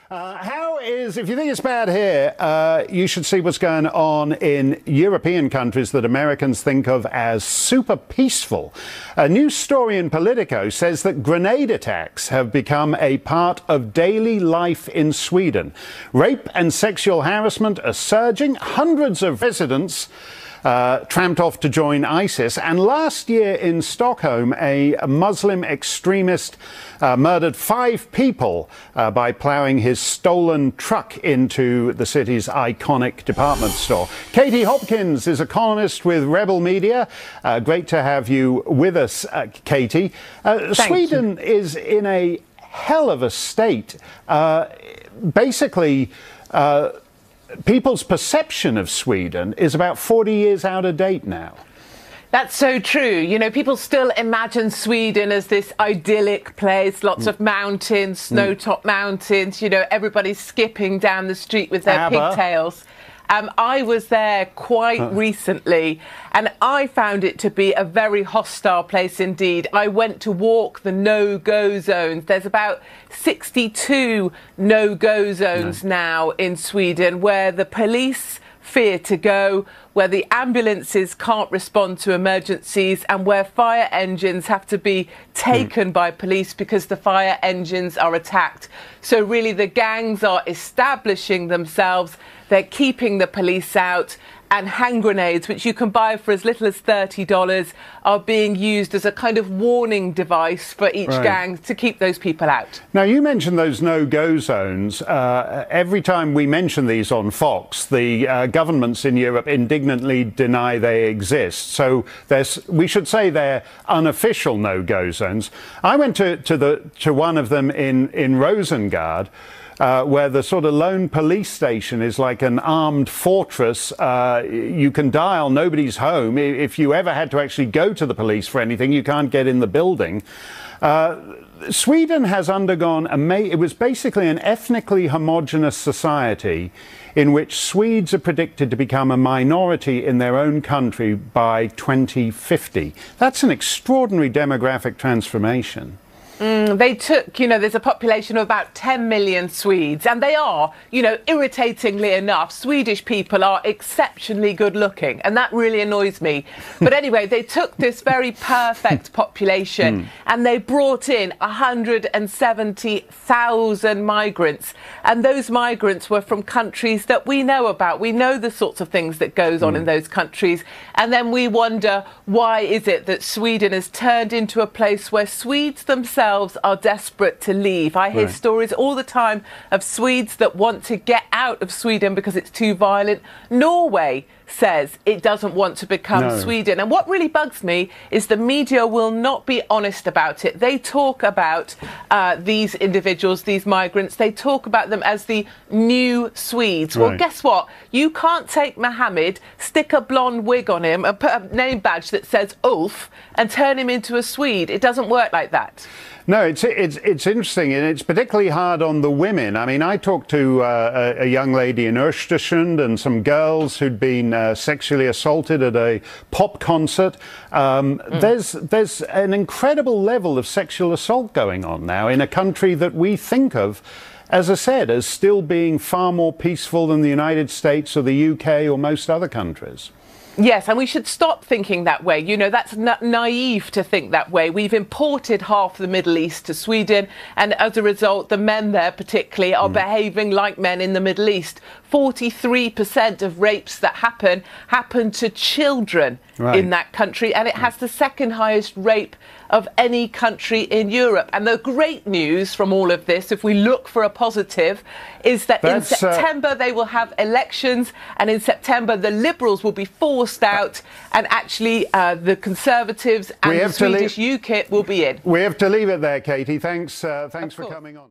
If you think it's bad here, you should see what's going on in European countries that Americans think of as super peaceful. A new story in Politico says that grenade attacks have become a part of daily life in Sweden. Rape and sexual harassment are surging. Hundreds of residents tramped off to join ISIS. And last year in Stockholm, a Muslim extremist murdered 5 people by ploughing his stolen truck into the city's iconic department store. Katie Hopkins is a columnist with Rebel Media. Great to have you with us, Katie. Sweden is in a hell of a state. People's perception of Sweden is about 40 years out of date now. That's so true. You know, people still imagine Sweden as this idyllic place, lots of mountains, snow-topped mountains, you know, everybody skipping down the street with their pigtails. I was there quite recently and I found it to be a very hostile place indeed. I went to walk the no-go zones. There's about 62 no-go zones now in Sweden where the police fear to go, where the ambulances can't respond to emergencies and where fire engines have to be taken by police because the fire engines are attacked. So really the gangs are establishing themselves, they're keeping the police out, and hand grenades, which you can buy for as little as $30, are being used as a kind of warning device for each gang to keep those people out. Now, you mentioned those no-go zones. Every time we mention these on Fox, the governments in Europe indignantly deny they exist. So we should say they're unofficial no-go zones. I went to one of them in Rosengård, where the sort of lone police station is like an armed fortress. You can dial, nobody's home. If you ever had to actually go to the police for anything, you can't get in the building. Sweden has undergone it was basically an ethnically homogenous society in which Swedes are predicted to become a minority in their own country by 2050. That's an extraordinary demographic transformation. They took, you know, there's a population of about 10 million Swedes, and they are, you know, irritatingly enough, Swedish people are exceptionally good looking, and that really annoys me. But anyway, they took this very perfect population and they brought in 170,000 migrants, and those migrants were from countries that we know about. We know the sorts of things that goes on in those countries, and then we wonder, why is it that Sweden has turned into a place where Swedes themselves are desperate to leave? I hear stories all the time of Swedes that want to get out of Sweden because it's too violent. Norway says it doesn't want to become Sweden. And what really bugs me is the media will not be honest about it. They talk about these individuals, these migrants, they talk about them as the new Swedes. Well, guess what? You can't take Mohammed, stick a blonde wig on him, and put a name badge that says Ulf, and turn him into a Swede. It doesn't work like that. No, it's interesting, and it's particularly hard on the women. I mean, I talked to a young lady in Östersund and some girls who'd been sexually assaulted at a pop concert. There's an incredible level of sexual assault going on now in a country that we think of, as I said, as still being far more peaceful than the United States or the UK or most other countries. Yes, and we should stop thinking that way. You know, that's naive to think that way. We've imported half the Middle East to Sweden, and as a result, the men there particularly are behaving like men in the Middle East. 43% of rapes that happen to children in that country, and it has the second highest rape of any country in Europe. And the great news from all of this, if we look for a positive, is that in September they will have elections, and in September the Liberals will be forced out, and actually the Conservatives and the Swedish UKIP will be in. We have to leave it there, Katie. Thanks for coming on.